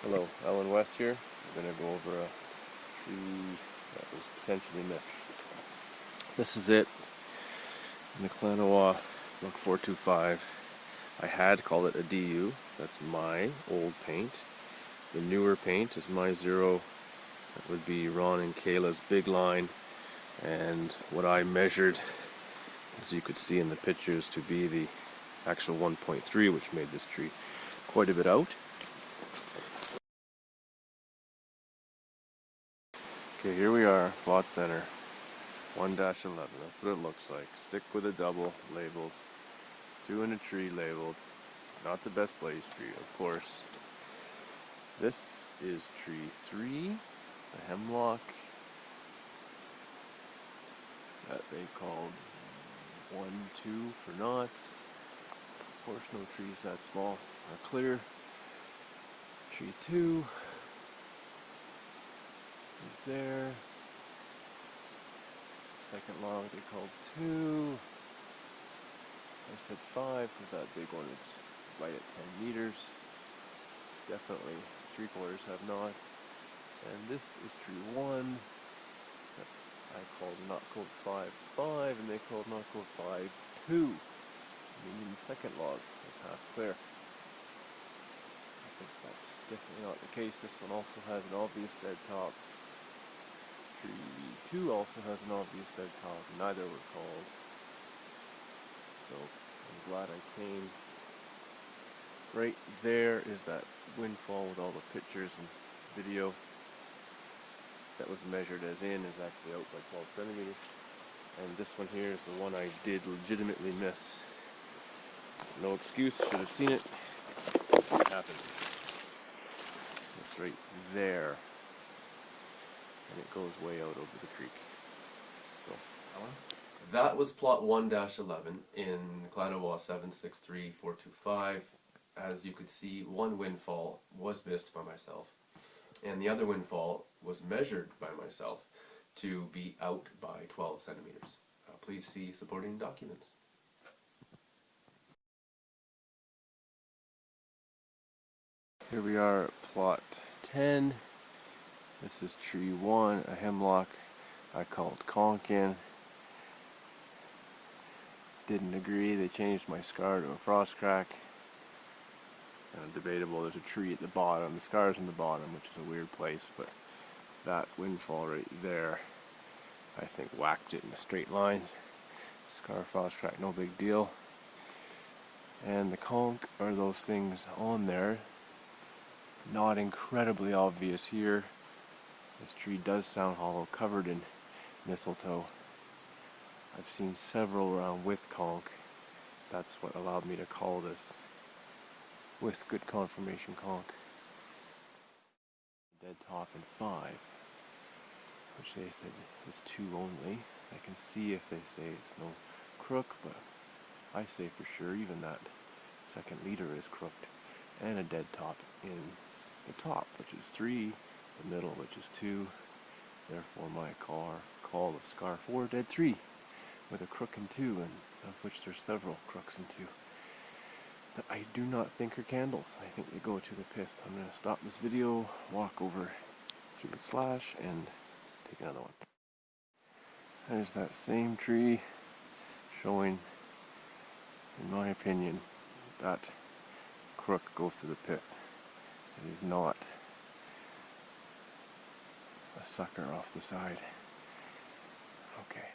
Hello, Alan West here. I'm going to go over a tree that was potentially missed. This is it in the Klanawa Book 425. I had called it a DU. That's my old paint. The newer paint is my Zero. That would be Ron and Kayla's big line. And what I measured, as you could see in the pictures, to be the actual 1.3, which made this tree quite a bit out. Okay, here we are, plot center, 1-11, that's what it looks like. Stick with a double labeled, 2 in a tree labeled, not the best place for you, of course. This is tree 3, the hemlock that they called 1-2 for knots. Of course no trees that small are clear. Tree 2 is there. Second log they called 2. I said 5 because that big one is right at 10 meters. Definitely 3/4 have knots. And this is tree 1 that I called not code 5-5 and they called not code 5-2. Meaning the second log is half clear. I think that's definitely not the case. This one also has an obvious dead top. Tree 2 also has an obvious dead top. Neither were called. So I'm glad I came. Right there is that windfall with all the pictures and video that was measured as in is actually out by 12 centimeters. And this one here is the one I did legitimately miss. No excuse, should have seen it. It happened. It's right there. And it goes way out over the creek. So, that was plot 1-11 in Klanawa 763-425. As you could see, one windfall was missed by myself, and the other windfall was measured by myself to be out by 12 centimeters. Please see supporting documents. Here we are at plot 10. This is tree 1, a hemlock I called Conkin. Didn't agree, they changed my scar to a frost crack. Debatable, there's a tree at the bottom, the scar's in the bottom, which is a weird place, but that windfall right there, I think whacked it in a straight line. Scar, frost crack, no big deal. And the conch are those things on there, not incredibly obvious here. This tree does sound hollow, covered in mistletoe. I've seen several around with conch. That's what allowed me to call this with good confirmation conch. Dead top in 5, which they said is 2 only. I can see if they say it's no crook, but I say for sure even that second leader is crooked. And a dead top in the top, which is 3, the middle, which is 2. Therefore my call of scar 4, dead 3, with a crook in 2, and of which there's several crooks in 2. That I do not think are candles. I think they go to the pith. I'm going to stop this video, walk over through the slash, and take another one. There's that same tree showing, in my opinion, that crook goes to the pith. It is not a sucker off the side. Okay.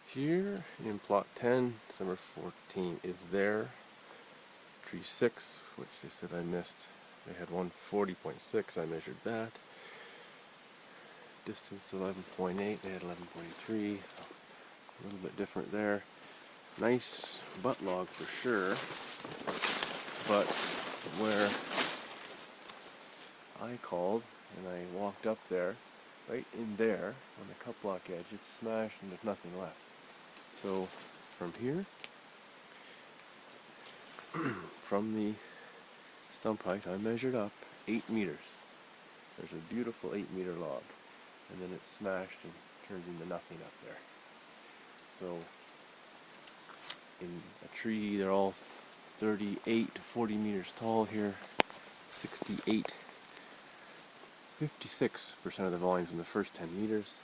Here in plot 10, December 14 is there. Tree 6, which they said I missed. They had 140.6, I measured that. Distance 11.8, they had 11.3. A little bit different there. Nice butt log for sure. But where I called and I walked up there, right in there on the cut block edge, it's smashed and there's nothing left. So from here, from the stump height, I measured up 8 meters. There's a beautiful 8-meter log, and then it's smashed and turns into nothing up there. So in a tree, they're all 38 to 40 meters tall here. 68, 56% of the volume's in the first 10 meters.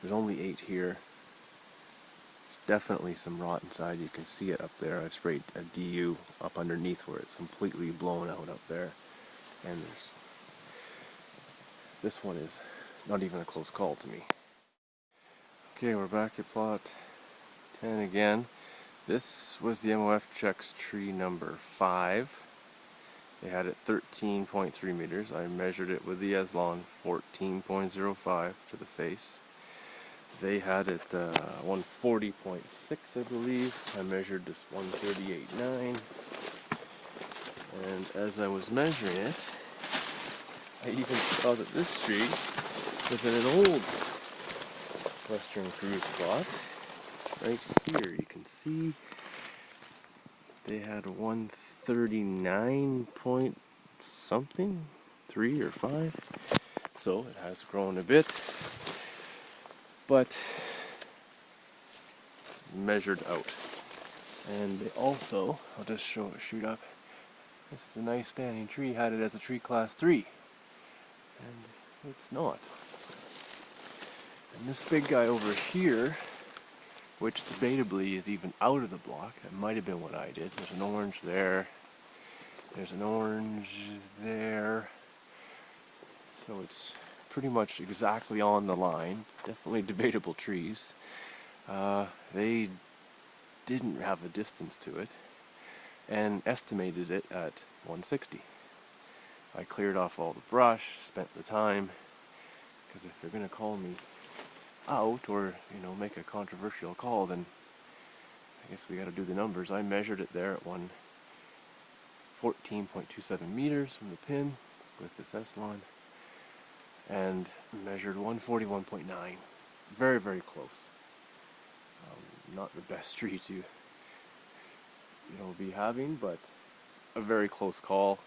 There's only 8 here. Definitely some rot inside. You can see it up there. I've sprayed a DU up underneath where it's completely blown out up there. And this one is not even a close call to me. Okay, we're back at plot 10 again. This was the MOF checks tree number 5. They had it 13.3 meters. I measured it with the Eslon 14.05 to the face. They had it 140.6, I believe. I measured this 138.9. And as I was measuring it, I even saw that this tree was in an old Western Cruise plot. Right here, you can see they had 139 point something, 3 or 5. So it has grown a bit, but measured out. And they also, I'll just shoot up. This is a nice standing tree, had it as a tree class 3. And it's not. And this big guy over here, which debatably is even out of the block, that might have been what I did. There's an orange there. There's an orange there. So it's pretty much exactly on the line. Definitely debatable trees. They didn't have a distance to it and estimated it at 160. I cleared off all the brush, spent the time, because if they're going to call me out or, make a controversial call, then I guess we got to do the numbers. I measured it there at 14.27 meters from the pin with this Eslon and measured 141.9. Very, very close. Not the best tree to be having, but a very close call.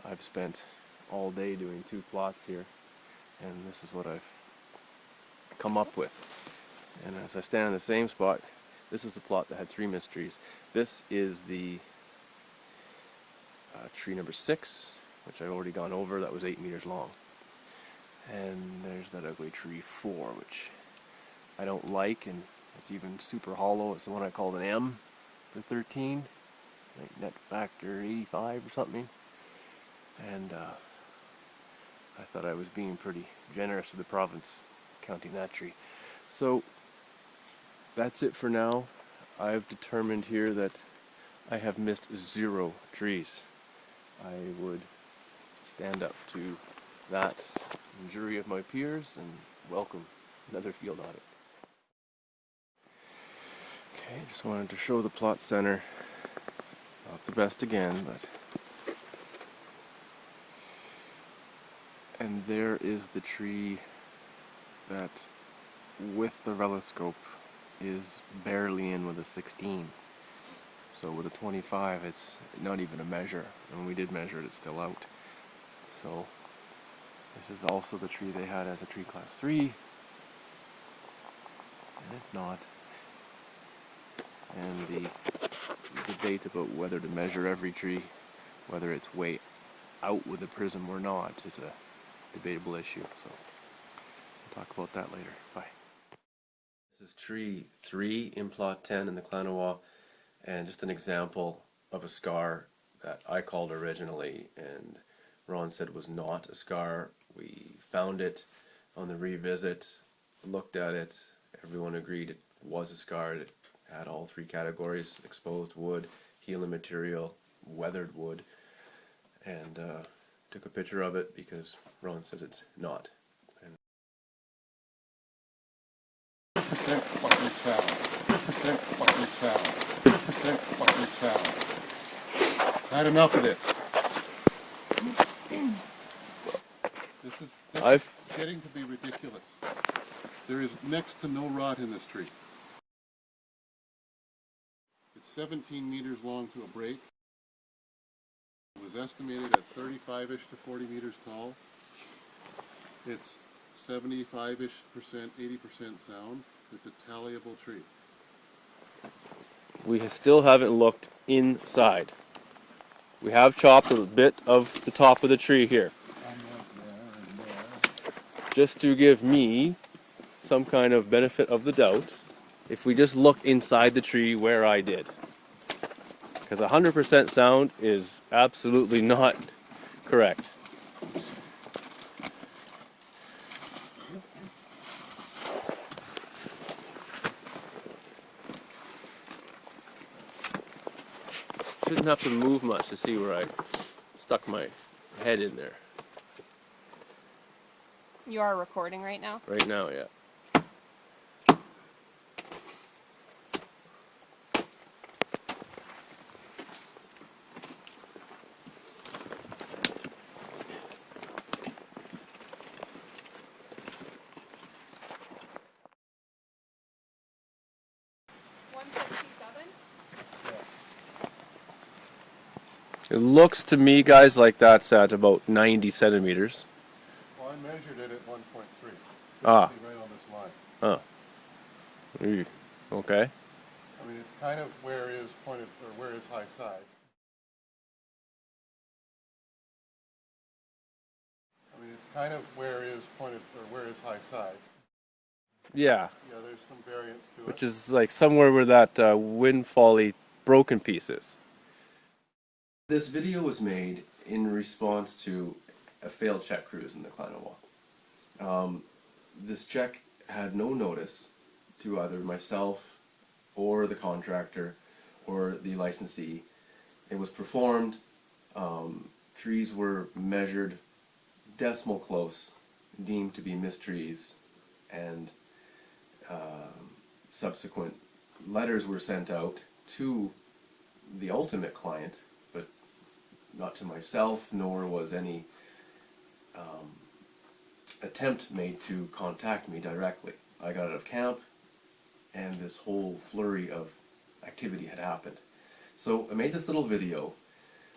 I've spent all day doing 2 plots here, and this is what I've come up with. And as I stand in the same spot, this is the plot that had 3 missed trees. This is the tree number 6, which I've already gone over. That was 8 meters long. And there's that ugly tree 4, which I don't like, and it's even super hollow. It's the one I called an M for 13, like net factor 85 or something. And I thought I was being pretty generous to the province counting that tree. So that's it for now. I've determined here that I have missed 0 trees. I would stand up to that jury of my peers and welcome another field audit. Okay, just wanted to show the plot center. Not the best again, but... And there is the tree that, with the reloscope, is barely in with a 16. So with a 25, it's not even a measure. And when we did measure it, it's still out. So this is also the tree they had as a tree class 3. And it's not. And the debate about whether to measure every tree, whether it's way out with the prism or not, is a debatable issue. So we'll talk about that later. Bye. This is tree 3 in plot 10 in the Klanawa, and just an example of a scar that I called originally and Ron said was not a scar. We found it on the revisit, looked at it, everyone agreed it was a scar. It had all 3 categories: exposed wood, healing material, weathered wood, and took a picture of it because Ron says it's not. And 50% fucking sound. 50% fucking sound. 50% fucking sound. I had enough of this. This is getting to be ridiculous. There is next to no rot in this tree. It's 17 meters long to a break. It was estimated at 35-ish to 40 meters tall. It's 75-ish percent, 80% sound. It's a tallyable tree. We still haven't looked inside. We have chopped a bit of the top of the tree here, just to give me some kind of benefit of the doubt. If we just look inside the tree where I did, because 100% sound is absolutely not correct. Shouldn't have to move much to see where I stuck my head in there. You are recording right now? Right now, yeah. It looks to me, guys, like that's at about 90 centimeters. Well, I measured it at 1.3. Ah. Right on this line. Oh. Okay. I mean, it's kind of where is pointed, or where is high side. I mean, it's kind of where is pointed, or where is high side. Yeah. Yeah, there's some variance to it. Which is like somewhere where that windfally broken piece is. This video was made in response to a failed check cruise in the Klanawa. This check had no notice to either myself or the contractor or the licensee. It was performed, trees were measured decimal close, deemed to be missed trees, and subsequent letters were sent out to the ultimate client, but not to myself, nor was any attempt made to contact me directly. I got out of camp, and this whole flurry of activity had happened. So I made this little video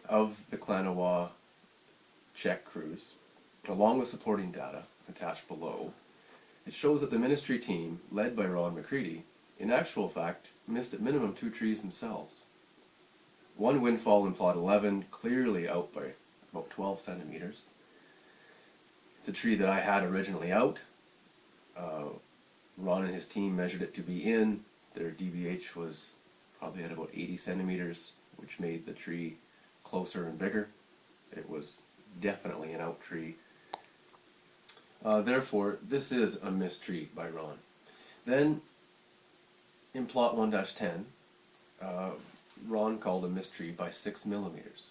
of the Klanawa check cruise, along with supporting data attached below. It shows that the ministry team, led by Ron McCready, in actual fact, missed at minimum 2 trees themselves. One windfall in plot 11, clearly out by about 12 centimeters. It's a tree that I had originally out. Ron and his team measured it to be in. Their DBH was probably at about 80 centimeters, which made the tree closer and bigger. It was definitely an out tree. Therefore, this is a missed tree by Ron. Then, in plot 1-10, Ron called a missed tree by 6 millimeters.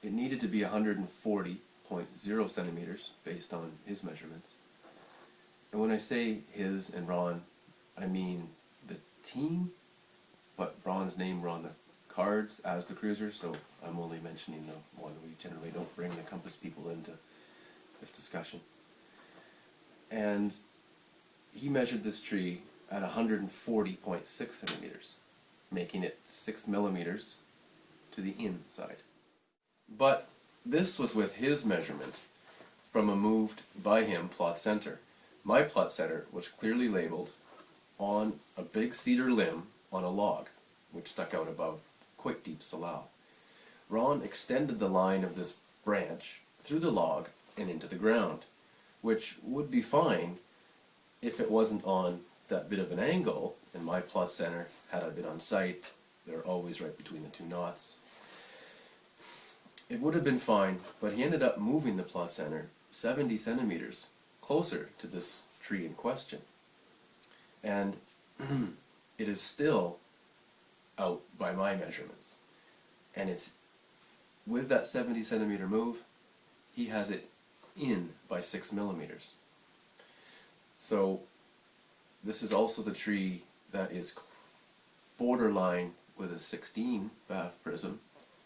It needed to be 140.0 centimeters based on his measurements. And when I say his and Ron, I mean the team, but Ron's name were on the cards as the cruiser, so I'm only mentioning the one. We generally don't bring the Compass people into this discussion. And he measured this tree at 140.6 centimeters, making it 6 millimeters to the inside. But this was with his measurement from a moved by him plot center. My plot center was clearly labeled on a big cedar limb on a log, which stuck out above quite deep salal. Ron extended the line of this branch through the log and into the ground, which would be fine if it wasn't on that bit of an angle, and my plot center, had I been on site, they're always right between the 2 knots. It would have been fine, but he ended up moving the plot center 70 centimeters closer to this tree in question. And it is still out by my measurements. And it's, with that 70 centimeter move, he has it in by 6 millimeters. So this is also the tree that is borderline with a 16 bath prism,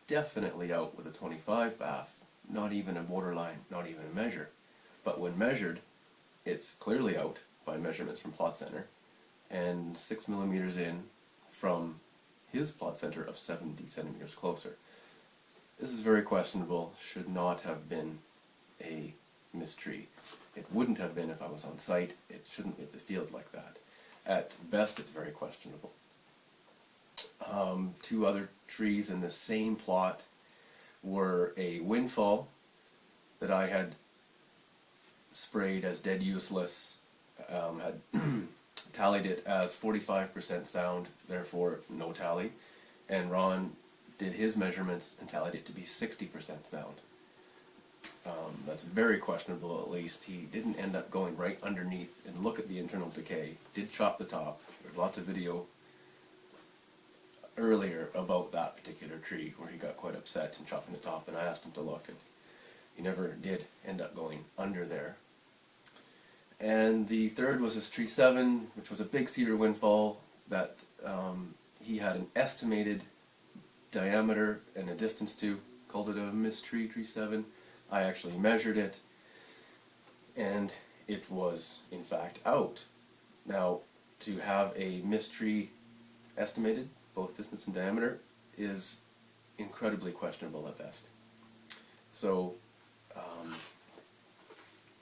definitely out with a 25 bath, not even a borderline, not even a measure. But when measured, it's clearly out by measurements from plot center, and 6 millimeters in from his plot center of 70 centimeters closer. This is very questionable, should not have been a missed tree. It wouldn't have been if I was on site. It shouldn't hit the field like that. At best, it's very questionable. 2 other trees in the same plot were a windfall that I had sprayed as dead useless, had tallied it as 45% sound, therefore no tally, and Ron did his measurements and tallied it to be 60% sound. That's very questionable, at least. He didn't end up going right underneath and look at the internal decay. Did chop the top. There's lots of video earlier about that particular tree where he got quite upset and chopping the top, and I asked him to look, and he never did end up going under there. And the third was this tree 7, which was a big cedar windfall that he had an estimated diameter and a distance to, called it a mist tree, tree 7. I actually measured it, and it was in fact out. Now, to have a mist tree estimated, both distance and diameter, is incredibly questionable at best. So,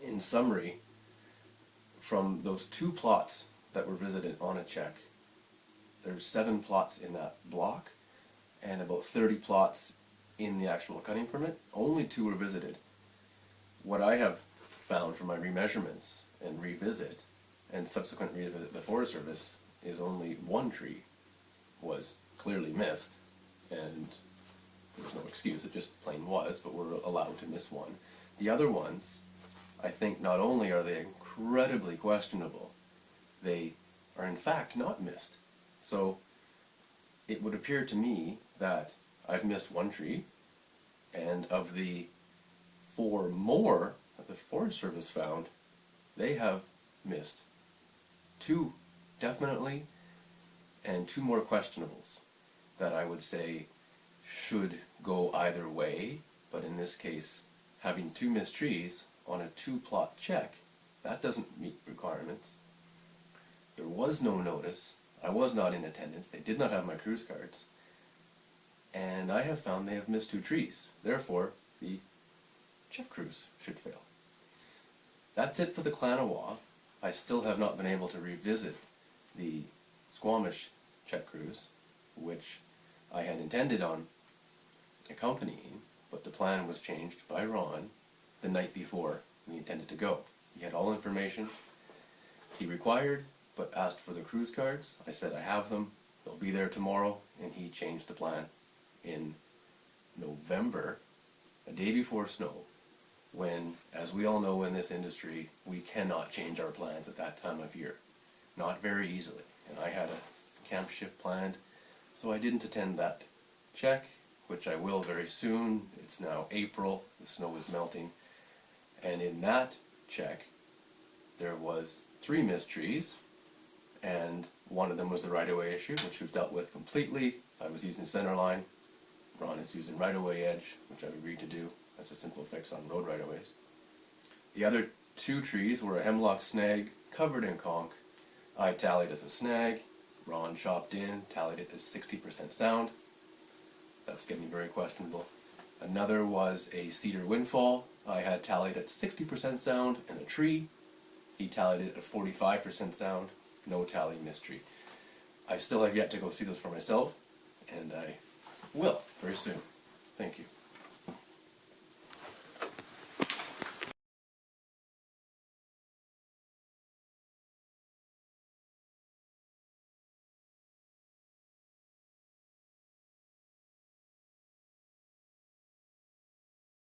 in summary, from those 2 plots that were visited on a check, there's 7 plots in that block, and about 30 plots in the actual cutting permit. Only 2 were visited. What I have found from my remeasurements and revisit, and subsequent revisit at the Forest Service, is only 1 tree was clearly missed, and there's no excuse, it just plain was, but we're allowed to miss 1. The other ones, I think not only are they incredibly questionable, they are in fact not missed. So it would appear to me that I've missed 1 tree, and of the 4 more that the Forest Service found, they have missed 2 definitely, and 2 more questionables that I would say should go either way, but in this case, having 2 missed trees on a 2-plot check, that doesn't meet requirements. There was no notice. I was not in attendance. They did not have my cruise cards. And I have found they have missed 2 trees. Therefore, the check cruise should fail. That's it for the Klanawa. I still have not been able to revisit the Squamish check cruise, which I had intended on accompanying, but the plan was changed by Ron the night before we intended to go. He had all information he required, but asked for the cruise cards. I said I have them, they'll be there tomorrow, and he changed the plan in November, a day before snow, when, as we all know in this industry, we cannot change our plans at that time of year. Not very easily. And I had a camp shift planned, so I didn't attend that check, which I will very soon. It's now April, the snow is melting, and in that check there was 3 missed trees, and one of them was the right-of-way issue, which we've dealt with completely. I was using center line. Ron is using right-of-way edge, which I've agreed to do. That's a simple fix on road right-of-ways. The other 2 trees were a hemlock snag covered in conch. I tallied as a snag. Ron chopped in, tallied it as 60% sound. That's getting very questionable. Another was a cedar windfall. I had tallied at 60% sound and a tree. He tallied it at 45% sound. No tally, missed tree. I still have yet to go see those for myself, and I will very soon. Thank you.